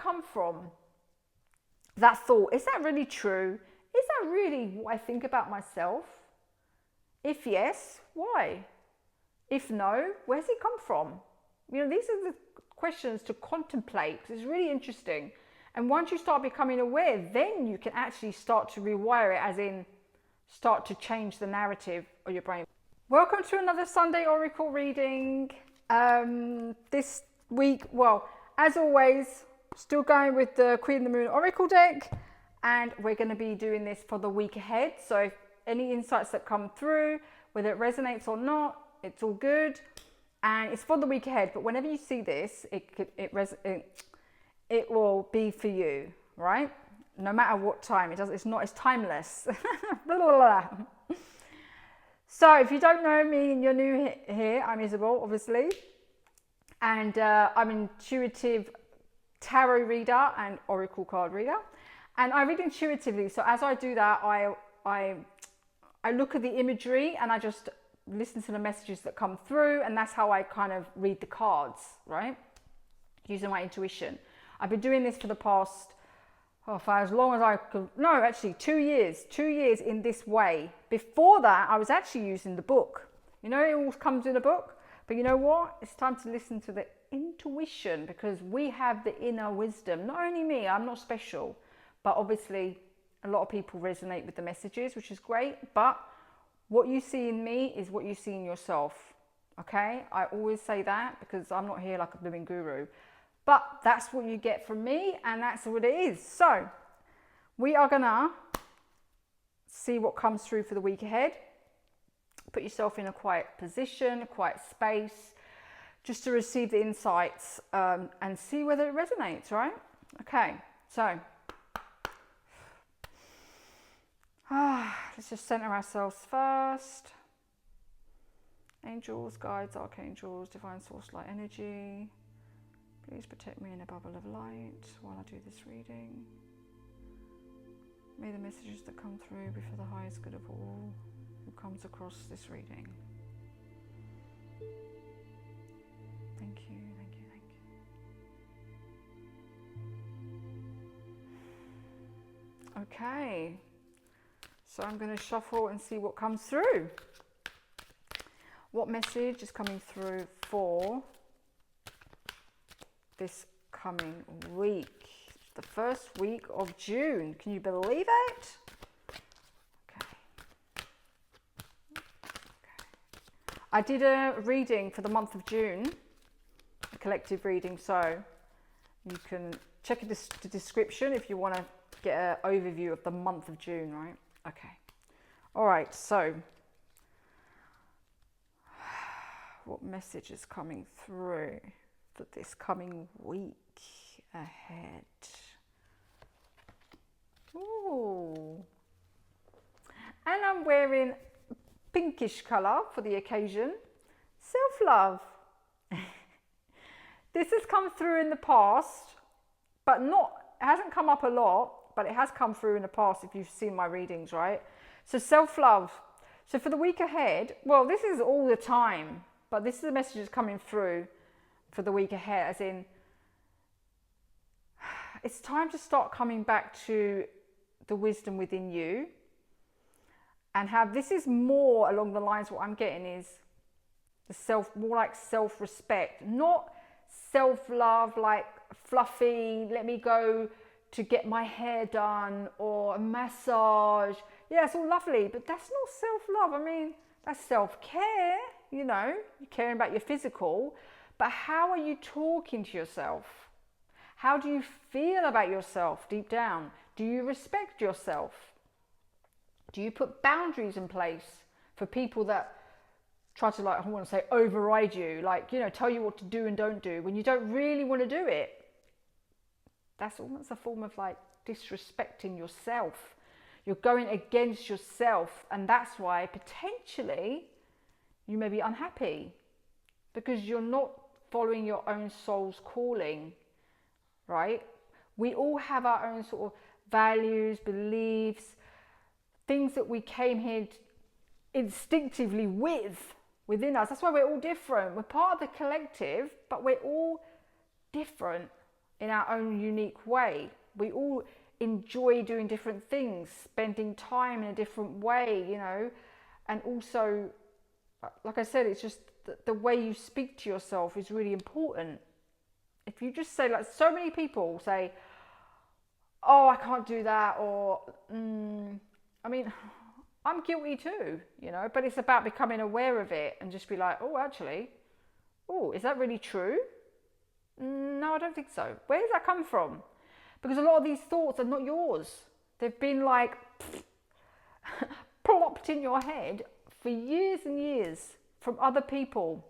come from? That thought, is that really true? Is that really what I think about myself? If yes, why? If no, where's it come from? You know, these are the questions to contemplate. It's really interesting. And once you start becoming aware, then you can actually start to rewire it, as in start to change the narrative of your brain. Welcome to another Sunday Oracle reading. This week, well, as always, still going with the Queen of the Moon Oracle deck, and we're going to be doing this for the week ahead. So if any insights that come through, whether it resonates or not, it's all good, and it's for the week ahead. But whenever you see this, it will be for you, right? No matter what time it's timeless. Blah, blah, blah. So if you don't know me and you're new here, I'm Isabel, obviously, and I'm an intuitive tarot reader and oracle card reader, and I read intuitively. So as I do that, I look at the imagery and I just listen to the messages that come through, and that's how I kind of read the cards, right? Using my intuition. I've been doing this for the past, for as long as I could, no, actually 2 years in this way. Before that, I was actually using the book. You know, it all comes in a book, but you know what? It's time to listen to the intuition, because we have the inner wisdom. Not only me, I'm not special, but obviously a lot of people resonate with the messages, which is great, but what you see in me is what you see in yourself, okay? I always say that because I'm not here like a blooming guru, but that's what you get from me, and that's what it is. So we are gonna see what comes through for the week ahead. Put yourself in a quiet position, a quiet space, just to receive the insights and see whether it resonates, right? Okay, so let's just center ourselves first. Angels, guides, archangels, divine source light energy, please protect me in a bubble of light while I do this reading. May the messages that come through be for the highest good of all who comes across this reading. Thank you, thank you, thank you. Okay, so I'm going to shuffle and see what comes through. What message is coming through for this coming week? The first week of June. Can you believe it? Okay. I did a reading for the month of June, a collective reading, so you can check the description if you want to get an overview of the month of June, right? Okay. All right, so what message is coming through for this coming week ahead? Ooh. And I'm wearing pinkish colour for the occasion. Self-love. This has come through in the past, but it hasn't come up a lot, but it has come through in the past if you've seen my readings, right? So self-love. So for the week ahead, well, this is all the time, but this is the messages coming through for the week ahead, as in, it's time to start coming back to the wisdom within you, and have, this is more along the lines, what I'm getting is the more like self-respect, not self-love like fluffy, let me go to get my hair done or a massage. Yeah, it's all lovely, but that's not self-love. I mean, that's self-care, you know, you're caring about your physical, but how are you talking to yourself? How do you feel about yourself deep down? Do you respect yourself? Do you put boundaries in place for people that try to, like, I want to say override you, like, you know, tell you what to do and don't do when you don't really want to do it? That's almost a form of like disrespecting yourself. You're going against yourself, and that's why potentially you may be unhappy, because you're not following your own soul's calling, right? We all have our own sort of values, beliefs, things that we came here instinctively within us. That's why we're all different. We're part of the collective, but we're all different in our own unique way. We all enjoy doing different things, spending time in a different way, you know, and also, like I said, it's just the way you speak to yourself is really important. If you just say, like so many people say, oh, I can't do that, or I mean, I'm guilty too, you know, but it's about becoming aware of it and just be like, oh, actually, oh, is that really true? No, I don't think so. Where does that come from? Because a lot of these thoughts are not yours. They've been like plopped in your head for years and years from other people.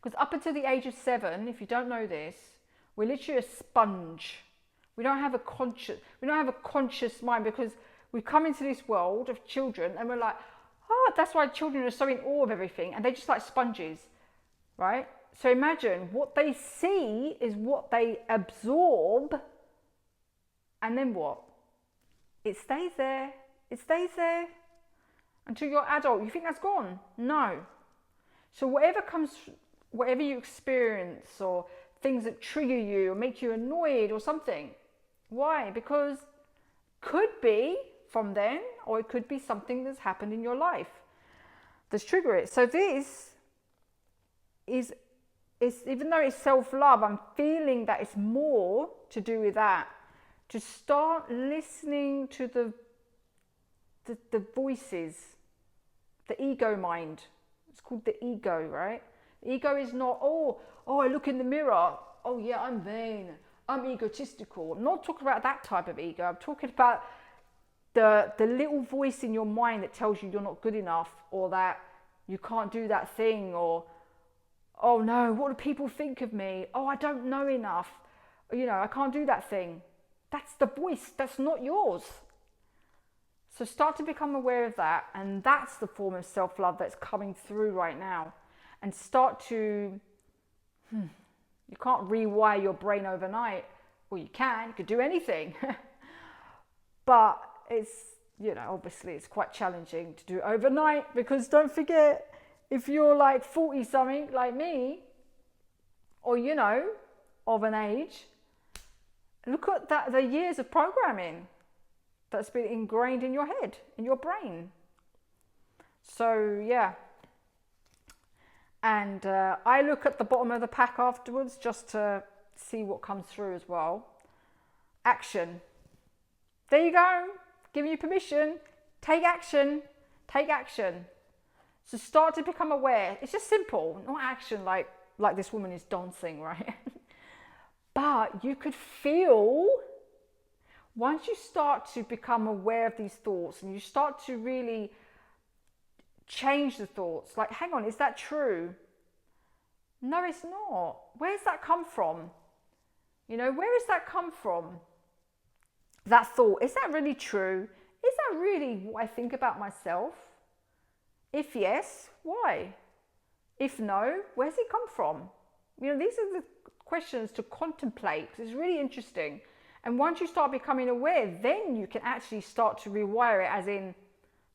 Because up until the age of 7, if you don't know this, we're literally a sponge. We don't have a conscious mind, because we come into this world of children and we're like, oh, that's why children are so in awe of everything, and they're just like sponges, right? So imagine what they see is what they absorb, and then what? It stays there. It stays there until you're adult. You think that's gone? No. So whatever you experience, or things that trigger you or make you annoyed or something. Why? Because could be from then, or it could be something that's happened in your life that's triggered it. So this is even though it's self-love, I'm feeling that it's more to do with that. To start listening to the voices, the ego mind. It's called the ego, right? The ego is not, oh, I look in the mirror, oh yeah, I'm vain, I'm egotistical. I'm not talking about that type of ego. I'm talking about the little voice in your mind that tells you you're not good enough, or that you can't do that thing, or oh no, what do people think of me? Oh, I don't know enough. You know, I can't do that thing. That's the voice, that's not yours. So start to become aware of that, and that's the form of self-love that's coming through right now. And start to, you can't rewire your brain overnight. Well, you could do anything. But it's, you know, obviously it's quite challenging to do overnight, because don't forget, if you're like 40 something like me, or you know, of an age, look at that, the years of programming that's been ingrained in your head, in your brain. So yeah. And I look at the bottom of the pack afterwards just to see what comes through as well. Action. There you go. Giving you permission. Take action. Take action. So start to become aware. It's just simple, not action like this woman is dancing, right? But you could feel, once you start to become aware of these thoughts and you start to really change the thoughts, like, hang on, is that true? No, it's not. Where's that come from? You know, where has that come from? That thought, is that really true? Is that really what I think about myself? If yes, why? If no, where's it come from? You know, these are the questions to contemplate, because it's really interesting. And once you start becoming aware, then you can actually start to rewire it, as in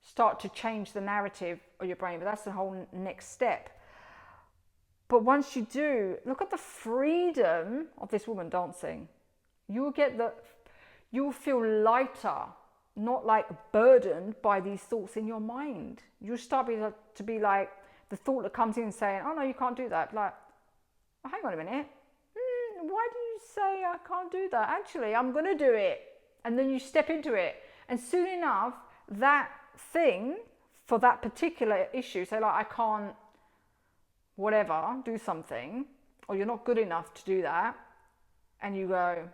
start to change the narrative of your brain. But that's the whole next step. But once you do, look at the freedom of this woman dancing. You'll feel lighter, not like burdened by these thoughts in your mind. You'll start to be like, the thought that comes in saying, oh no, you can't do that. Like, oh, hang on a minute. Why do you say I can't do that? Actually, I'm going to do it. And then you step into it. And soon enough, that thing for that particular issue, say like, I can't, whatever, do something, or you're not good enough to do that. And you go,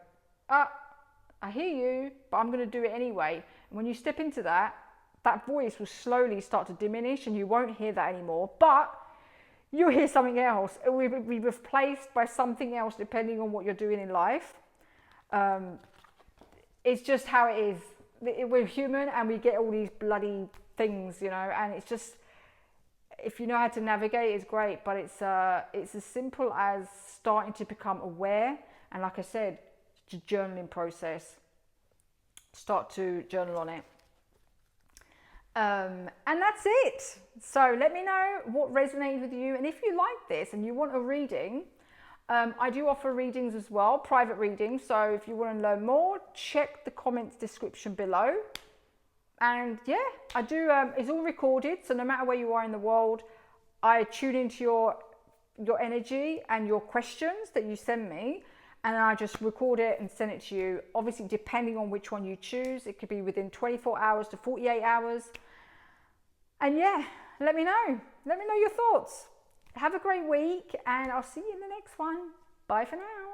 I hear you, but I'm going to do it anyway. And when you step into that, that voice will slowly start to diminish, and you won't hear that anymore. But you'll hear something else. It will be replaced by something else depending on what you're doing in life. It's just how it is. We're human and we get all these bloody things, you know, and it's just, if you know how to navigate, it's great. But it's as simple as starting to become aware. And like I said, it's a journaling process. Start to journal on it. And that's it. So let me know what resonated with you. And if you like this and you want a reading, I do offer readings as well, private readings. So if you want to learn more, check the comments description below. And yeah, I do, it's all recorded. So no matter where you are in the world, I tune into your energy and your questions that you send me. And I just record it and send it to you. Obviously, depending on which one you choose, it could be within 24 hours to 48 hours. And yeah, let me know. Let me know your thoughts. Have a great week, and I'll see you in the next one. Bye for now.